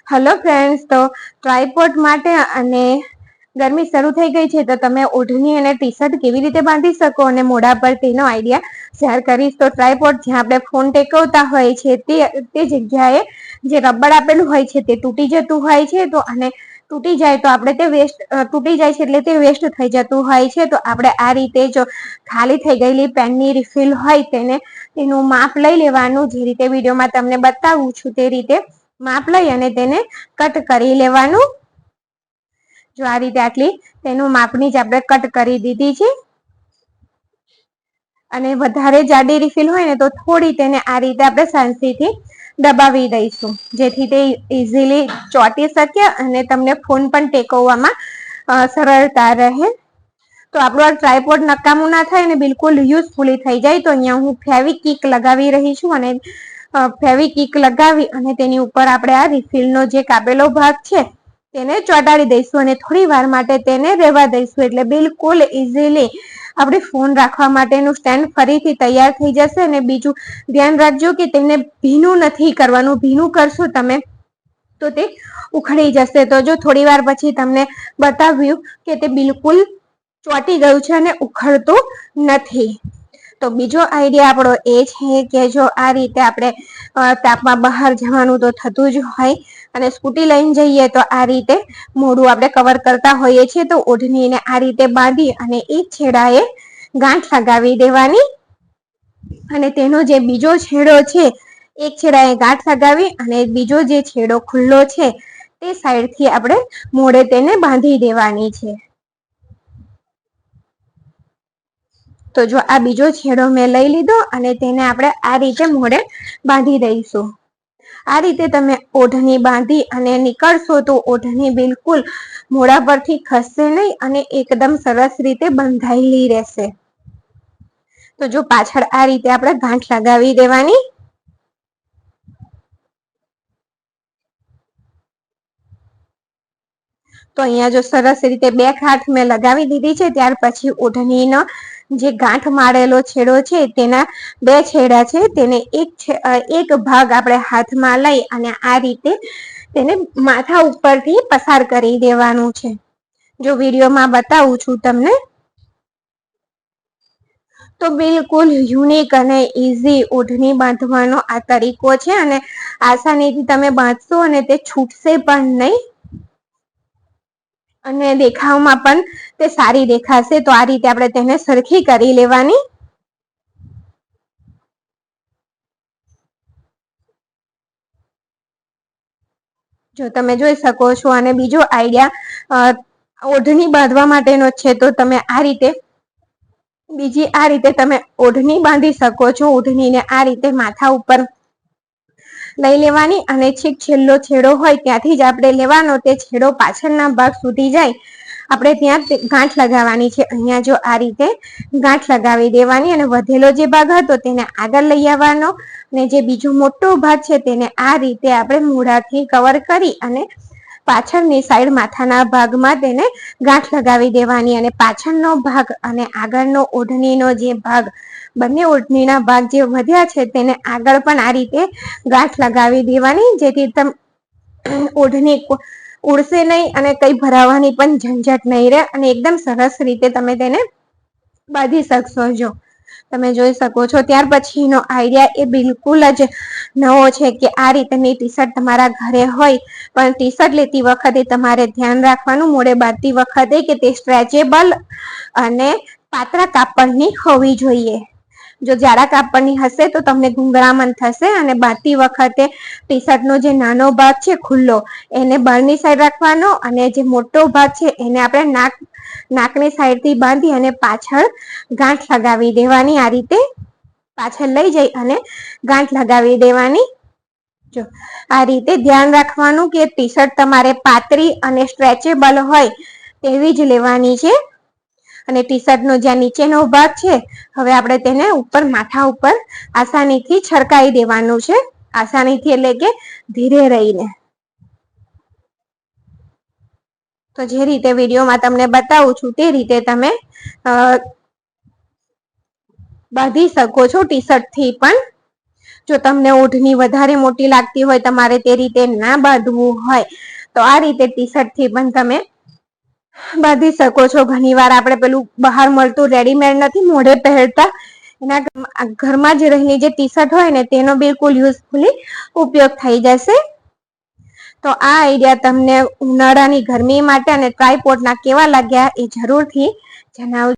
Hello friends, તો tripod માટે અને ગરમી શરૂ થઈ ગઈ છે તો તમે ઓઢણી અને ટી શર્ટ કેવી રીતે બાંધી શકો અને મોઢા પર તેનો આઈડિયા શેર કરીશ. તો ટ્રાયપોડ જ્યાં આપણે ફોન ટેકવતા હોય છે તે જગ્યાએ જે રબર આપેલું હોય છે તે તૂટી જતું હોય છે. તો અને તૂટી જાય તો આપણે તે વેસ્ટ તૂટી જાય છે એટલે તે વેસ્ટ થઈ જતું હોય છે. તો આપણે આ રીતે જો ખાલી થઈ ગયેલી પેનની રિફિલ હોય તેનું માપ લઈ લેવાનું, જે રીતે વિડીયોમાં તમને બતાવું છું તે રીતે માપ લઈ અને તેને કટ કરી લેવાનું. જો આ રીતે આટલી તેનું માપની જ આપણે કટ કરી દીધી છે. અને વધારે જાડી રિફિલ હોય ને તો થોડી તેને આ રીતે આપણે શાંતિથી દબાવી દઈશું, જેથી તે ઇઝીલી ચોંટી શકે અને તમને ફોન પણ ટેકવવામાં સરળતા રહે. તો આપણું આ ટ્રાયપોડ નકામું ના થાય ને બિલકુલ યુઝફુલી થઈ જાય. તો અહીંયા હું ફેવિકિક લગાવી રહી છું અને ફેવિકિક લગાવી અને તેની ઉપર આપણે આ રિફિલનો જે કાપેલો ભાગ છે તેને ચોંટાડી દઈશું અને થોડી વાર માટે તેને રહેવા દઈશું. એટલે બિલકુલ ઇઝીલી આપણે ફોન રાખવા માટેનું સ્ટેન્ડ ફરીથી તૈયાર થઈ જશે. અને બીજું ધ્યાન રાખજો કે તેને ભીનું નથી કરવાનું, ભીનું કરશો તમે તો તે ઉખડી જશે. તો જો થોડી વાર પછી તમને બતાવ્યું કે તે બિલકુલ ચોંટી ગયું છે અને ઉખડતું નથી. તો બીજો આઈડિયા આપણો એ છે કે જો આ રીતે આપણે તાપમાં બહાર જવાનું તો થતું જ હોય અને સ્કૂટી લઈને જઈએ તો આ રીતે મોઢું આપણે કવર કરતા હોઈએ છીએ. તો ઓઢણીને આ રીતે બાંધી અને એક છેડાએ ગાંઠ લગાવી દેવાની અને તેનો જે બીજો છેડો છે એક છેડાએ ગાંઠ લગાવી અને બીજો જે છેડો ખુલ્લો છે તે સાઈડથી આપણે મોઢે તેને બાંધી દેવાની છે. તો જો આ બીજો છેડો મેં લઈ લીધો અને તેને આપણે આ રીતે મોઢે બાંધી દઈશું. આ રીતે તમે ઓઢણી બાંધી અને નીકળશો તો ઓઢણી બિલકુલ મોઢા પરથી ખસશે નહીં અને એકદમ સરસ રીતે બંધાયેલી રહેશે. તો જો પાછળ આ રીતે આપણે ગાંઠ લગાવી દેવાની. તો અહીંયા જો સરસ રીતે બે ગાંઠ મેં લગાવી દીધી છે. ત્યાર પછી ઓઢણીનો જે ગાંઠ મારેલો છેડો છે તેના બે છેડા છે તેને એક ભાગ આપણે હાથમાં લઈ અને આ રીતે તેને માથા ઉપરથી પસાર કરી દેવાનું છે. જો વિડીયોમાં બતાવું છું તમને. તો બિલકુલ યુનિક અને ઈઝી ઓઢણી બાંધવાનો આ તરીકો છે અને આસાનીથી તમે બાંધશો અને તે છૂટશે પણ નહીં અને દેખાવમાં પણ તે સારી દેખાશે. તો આ રીતે આપણે તેને સરખી કરી લેવાની. જો તમે જોઈ શકો છો અને બીજો આઈડિયા ઓઢણી બાંધવા માટેનો છે. તો તમે આ રીતે બીજી આ રીતે તમે ઓઢણી બાંધી શકો છો. ઓઢણીને આ રીતે માથા ઉપર લઈ લેવાની અને છેક છેલ્લો છેડો હોય ત્યાંથી જ આપણે લેવાનો. તે છેડો પાછળના ભાગ સુધી જાય આપણે ત્યાં ગાંઠ લગાવવાની છે. અહીંયા જો આ રીતે ગાંઠ લગાવી દેવાની અને વધેલો જે ભાગ હતો તેને આગળ લઈ આવવાનો અને જે બીજો મોટો ભાગ છે તેને આ રીતે આપણે મોઢાથી કવર કરી અને પાછળની સાઈડ માથાના ભાગમાં તેને ગાંઠ લગાવી દેવાની અને પાછળનો ભાગ અને આગળનો ઓઢણીનો જે ભાગ બંને ઓઢણીના ભાગ જે વધ્યા છે તેને આગળ પણ આ રીતે ગાંઠ લગાવી દેવાની, જેથી ઓઢણી ઉડશે નહીં અને કઈ ભરાવાની પણ ઝંઝટ નહીં રહે અને એકદમ સરસ રીતે તમે તેને બાંધી શકશો. જો તમે જોઈ શકો છો. ત્યાર પછીનો આઈડિયા એ બિલકુલ જ નવો છે કે આ રીતની ટી શર્ટ તમારા ઘરે હોય પણ ટી શર્ટ લેતી વખતે તમારે ધ્યાન રાખવાનું મોઢે બાંધતી વખતે કે તે સ્ટ્રેચેબલ અને પાતળા કાપડની હોવી જોઈએ. જો જાડા કાપડની હશે તો તમને ગુંગળામણ થશે અને બાંધતી વખતે ટી શર્ટનો જે નાનો ભાગ છે ખુલ્લો એને બહારની સાઈડ રાખવાનો અને જે મોટો ભાગ છે એને આપણે નાકની સાઈડથી બાંધી અને પાછળ ગાંઠ લગાવી દેવાની. આ રીતે પાછળ લઈ જઈ અને ગાંઠ લગાવી દેવાની. જો આ રીતે ધ્યાન રાખવાનું કે ટી શર્ટ તમારે પાતળી અને સ્ટ્રેચેબલ હોય તેવી જ લેવાની છે. અને ટી શર્ટનો જ્યાં નીચેનો ભાગ છે હવે આપણે તેને ઉપર માથા ઉપર આસાનીથી છરકાઈ દેવાનું છે. આસાનીથી એટલે કે ધીરે રહીને. તો જે રીતે વિડીયોમાં તમને બતાવું છું તે રીતે તમે બાંધી શકો છો ટી શર્ટથી પણ. જો તમને ઓઢણી વધારે મોટી લાગતી હોય, તમારે તે રીતે ના બાંધવું હોય, તો આ રીતે ટી શર્ટ થી પણ તમે બાંધી શકો છો. ઘણી વાર આપણે પેલું બહાર મળતું રેડીમેડ નથી મોઢે પહેરતા, એના ઘરમાં જ રહીને જે ટી શર્ટ હોય ને તેનો બિલકુલ યુઝફુલી ઉપયોગ થઈ જશે. તો આ આઈડિયા તમને ઉનાળાની ગરમી માટે અને ટ્રાયપોડના કેવા લાગ્યા એ જરૂરથી જણાવજો.